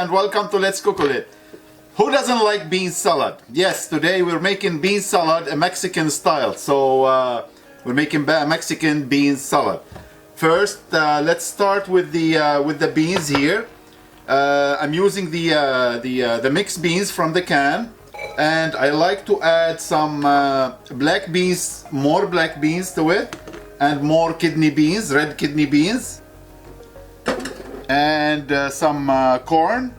and welcome to Let's Cook It. Who doesn't like bean salad? Yes, today we're making bean salad a Mexican style. So we're making Mexican bean salad. First, let's start with the beans here. I'm using the mixed beans from the can, and I like to add some black beans, more black beans to it, and more kidney beans, red kidney beans, and some corn.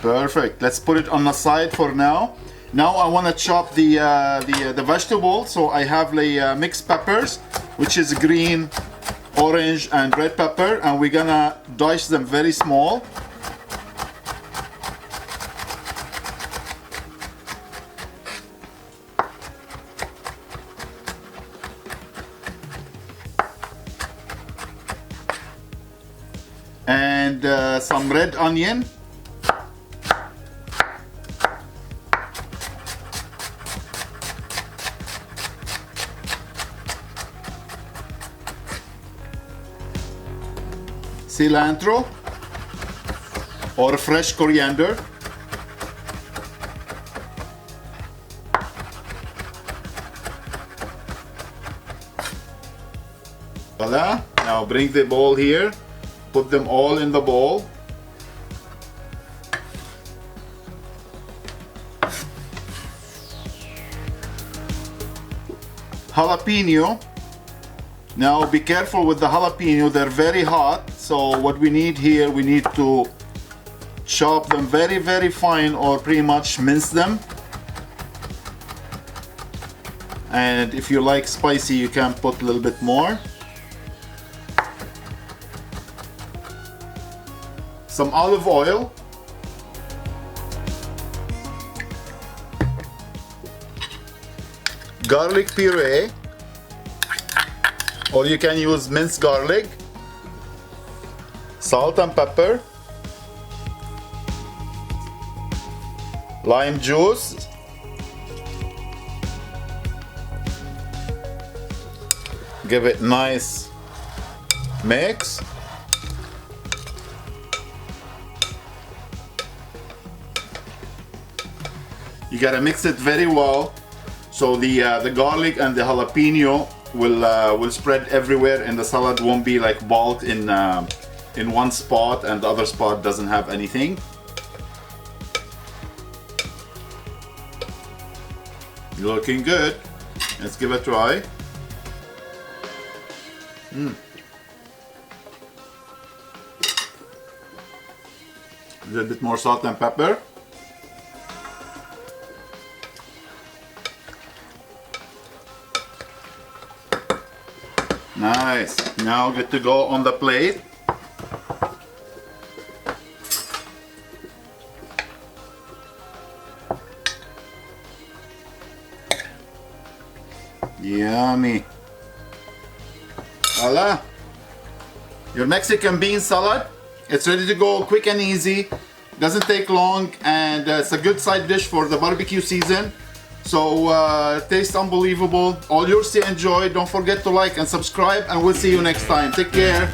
Perfect. Let's put it on the side for now. Now I want to chop the vegetable. So I have the mixed peppers, which is green, orange, and red pepper, and we're gonna dice them very small. And some red onion. Cilantro or fresh coriander. Voila. Now bring the bowl here. Put them all in the bowl. Jalapeno. Now be careful with the jalapeno, they're very hot. So what we need here, we need to chop them very, very fine, or pretty much mince them. And if you like spicy, you can put a little bit more. Some olive oil. Garlic puree, or you can use minced garlic. Salt and pepper. Lime juice. Give it nice mix. You gotta mix it very well, so the garlic and the jalapeno will spread everywhere, and the salad won't be like bulked in one spot and the other spot doesn't have anything. Looking good. Let's give it a try. A little bit more salt and pepper. Nice. Now good to go on the plate. Yummy. Voila. Your Mexican bean salad. It's ready to go, quick and easy. Doesn't take long, and it's a good side dish for the barbecue season. So tastes unbelievable. All yours to enjoy. Don't forget to like and subscribe, and we'll see you next time. Take care.